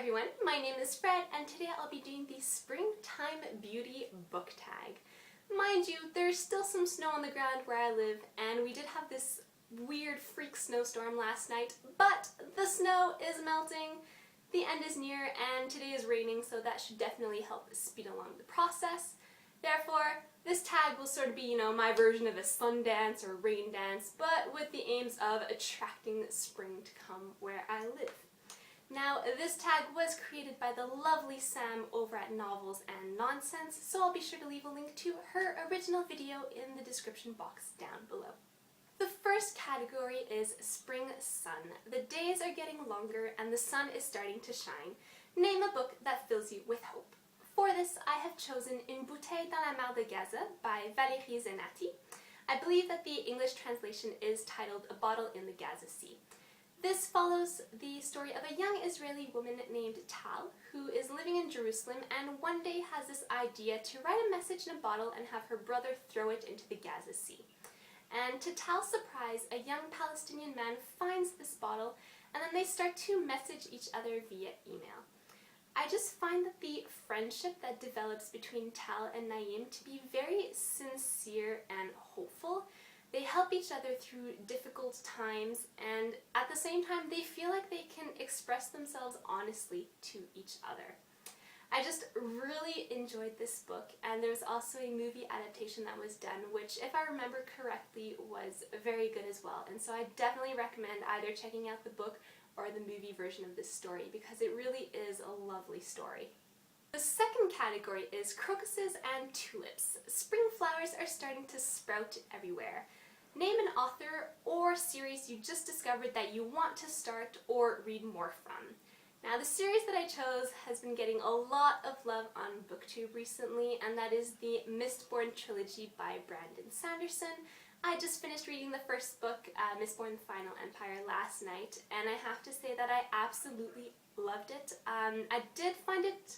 everyone, my name is Fred and today I'll be doing the Springtime Beauty book tag. Mind you, there's still some snow on the ground where I live and we did have this weird freak snowstorm last night, but the snow is melting, the end is near, and today is raining, so that should definitely help speed along the process. Therefore, this tag will sort of be, my version of a sun dance or rain dance, but with the aims of attracting spring to come where I live. Now, this tag was created by the lovely Sam over at Novels and Nonsense, so I'll be sure to leave a link to her original video in the description box down below. The first category is Spring Sun. The days are getting longer and the sun is starting to shine. Name a book that fills you with hope. For this, I have chosen Une bouteille dans la mer de Gaza by Valérie Zenatti. I believe that the English translation is titled A Bottle in the Gaza Sea. This follows the story of a young Israeli woman named Tal, who is living in Jerusalem and one day has this idea to write a message in a bottle and have her brother throw it into the Gaza Sea. And to Tal's surprise, a young Palestinian man finds this bottle and then they start to message each other via email. I just find that the friendship that develops between Tal and Naim to be very sincere and hopeful. They help each other through difficult times, and at the same time they feel like they can express themselves honestly to each other. I just really enjoyed this book, and there's also a movie adaptation that was done, which, if I remember correctly, was very good as well. And so I definitely recommend either checking out the book or the movie version of this story, because it really is a lovely story. The second category is Crocuses and Tulips. Spring flowers are starting to sprout everywhere. Name an author or series you just discovered that you want to start or read more from. Now, the series that I chose has been getting a lot of love on BookTube recently, and that is the Mistborn trilogy by Brandon Sanderson. I just finished reading the first book, Mistborn: The Final Empire, last night, and I have to say that I absolutely loved it. I did find it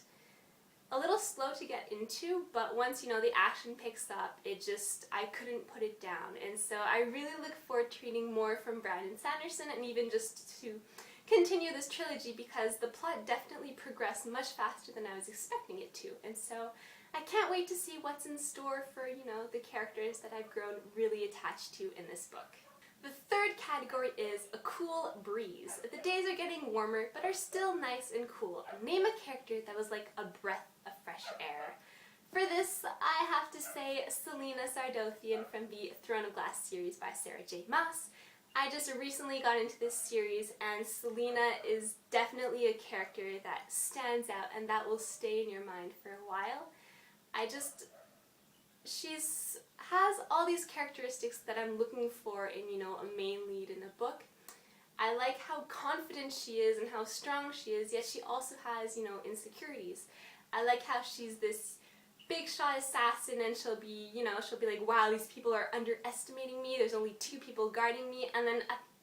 a little slow to get into, but once the action picks up, I couldn't put it down, and so I really look forward to reading more from Brandon Sanderson and even just to continue this trilogy, because the plot definitely progressed much faster than I was expecting it to, and so I can't wait to see what's in store for, the characters that I've grown really attached to in this book. The third category is A Cool Breeze. The days are getting warmer, but are still nice and cool. Name a character that was like a breath of fresh air. For this, I have to say Selena Sardothian from the Throne of Glass series by Sarah J. Maas. I just recently got into this series, and Selena is definitely a character that stands out and that will stay in your mind for a while. She has all these characteristics that I'm looking for in, a main lead in a book. I like how confident she is and how strong she is, yet she also has, insecurities. I like how she's this big shot assassin, and she'll be like, wow, these people are underestimating me, there's only 2 people guarding me, and then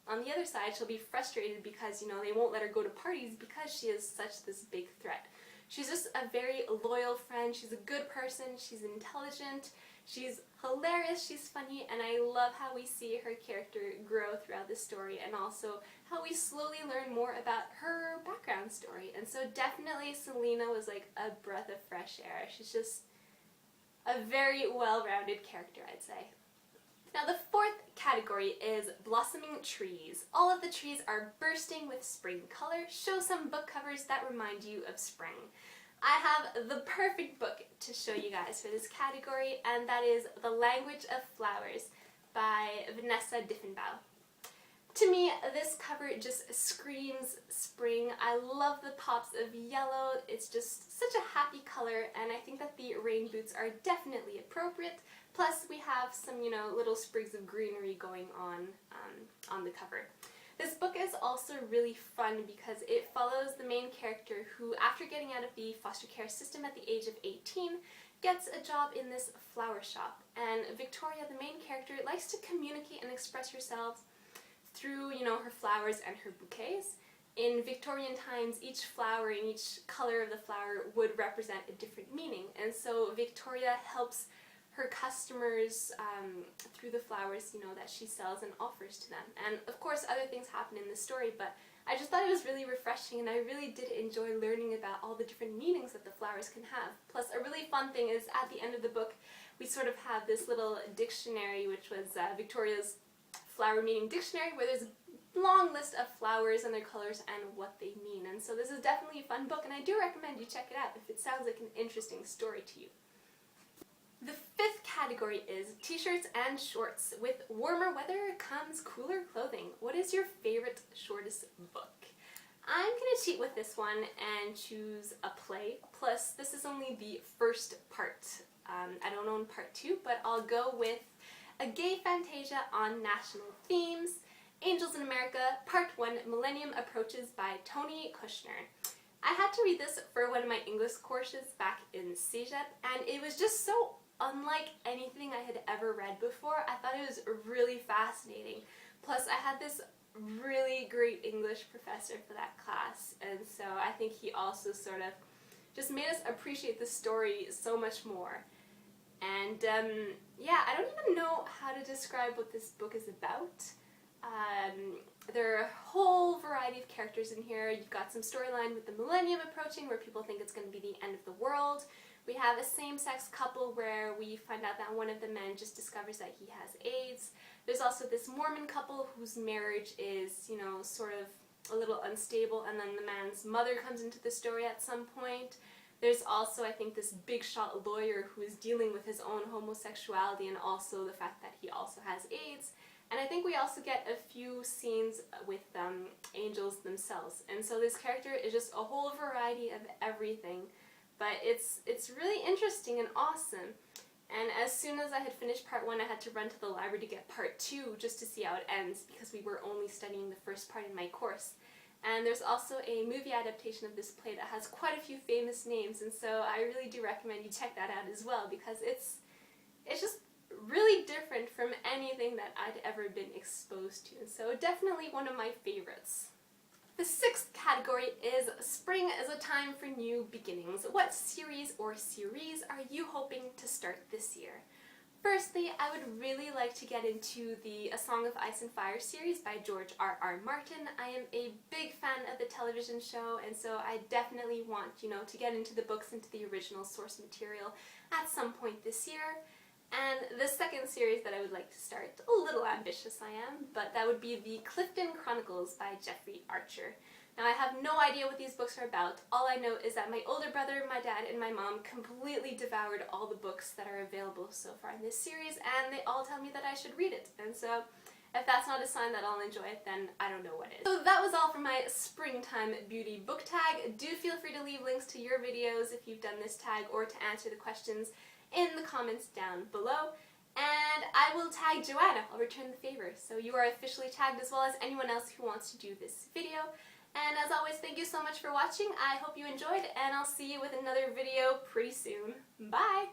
on the other side she'll be frustrated because, they won't let her go to parties because she is such this big threat. She's just a very loyal friend, she's a good person, she's intelligent, she's hilarious, she's funny, and I love how we see her character grow throughout the story, and also how we slowly learn more about her background story. And so definitely Selena was like a breath of fresh air. She's just a very well-rounded character, I'd say. Now, the fourth category is Blossoming Trees. All of the trees are bursting with spring color. Show some book covers that remind you of spring. I have the perfect book to show you guys for this category, and that is The Language of Flowers by Vanessa Diffenbaugh. To me, this cover just screams spring. I love the pops of yellow. It's just such a happy color, and I think that the rain boots are definitely appropriate. Plus, we have some, little sprigs of greenery going on the cover. This book is also really fun because it follows the main character who, after getting out of the foster care system at the age of 18, gets a job in this flower shop. And Victoria, the main character, likes to communicate and express herself through, her flowers and her bouquets. In Victorian times, each flower and each color of the flower would represent a different meaning, and so Victoria helps her customers through the flowers, that she sells and offers to them. And of course other things happen in the story, but I just thought it was really refreshing, and I really did enjoy learning about all the different meanings that the flowers can have. Plus, a really fun thing is at the end of the book we sort of have this little dictionary, which was Victoria's flower meaning dictionary, where there's a long list of flowers and their colors and what they mean. And so this is definitely a fun book, and I do recommend you check it out if it sounds like an interesting story to you. The fifth category is t-shirts and shorts. With warmer weather comes cooler clothing. What is your favorite shortest book? I'm gonna cheat with this one and choose a play. Plus, this is only the first part. I don't own part 2, but I'll go with A Gay Fantasia on National Themes, Angels in America, Part 1, Millenium Approaches by Tony Kushner. I had to read this for one of my English courses back in CEGEP, and it was just so unlike anything I had ever read before. I thought it was really fascinating. Plus, I had this really great English professor for that class, and so I think he also sort of just made us appreciate the story so much more. And yeah, I don't even know how to describe what this book is about. There are a whole variety of characters in here. You've got some storyline with the millennium approaching where people think it's going to be the end of the world. We have a same-sex couple where we find out that one of the men just discovers that he has AIDS. There's also this Mormon couple whose marriage is, you know, sort of a little unstable, and then the man's mother comes into the story at some point. There's also, I think, this big shot lawyer who is dealing with his own homosexuality and also the fact that he also has AIDS. And I think we also get a few scenes with angels themselves. And so this character is just a whole variety of everything. But it's really interesting and awesome. And as soon as I had finished part 1, I had to run to the library to get part 2 just to see how it ends, because we were only studying the first part in my course. And there's also a movie adaptation of this play that has quite a few famous names, and so I really do recommend you check that out as well, because it's just really different from anything that I'd ever been exposed to, and so definitely one of my favorites. The sixth category is Spring is a Time for New Beginnings. What series or series are you hoping to start this year? Firstly, I would really like to get into the A Song of Ice and Fire series by George R.R. Martin. I am a big fan of the television show, and so I definitely want, you know, to get into the books, into the original source material at some point this year. And the second series that I would like to start, a little ambitious I am, but that would be the Clifton Chronicles by Jeffrey Archer. Now, I have no idea what these books are about. All I know is that my older brother, my dad, and my mom completely devoured all the books that are available so far in this series, and they all tell me that I should read it. And so, if that's not a sign that I'll enjoy it, then I don't know what is. So that was all for my Springtime Beauty book tag. Do feel free to leave links to your videos if you've done this tag, or to answer the questions in the comments down below. And I will tag Joanna. I'll return the favor. So you are officially tagged, as well as anyone else who wants to do this video. And as always, thank you so much for watching. I hope you enjoyed, and I'll see you with another video pretty soon. Bye!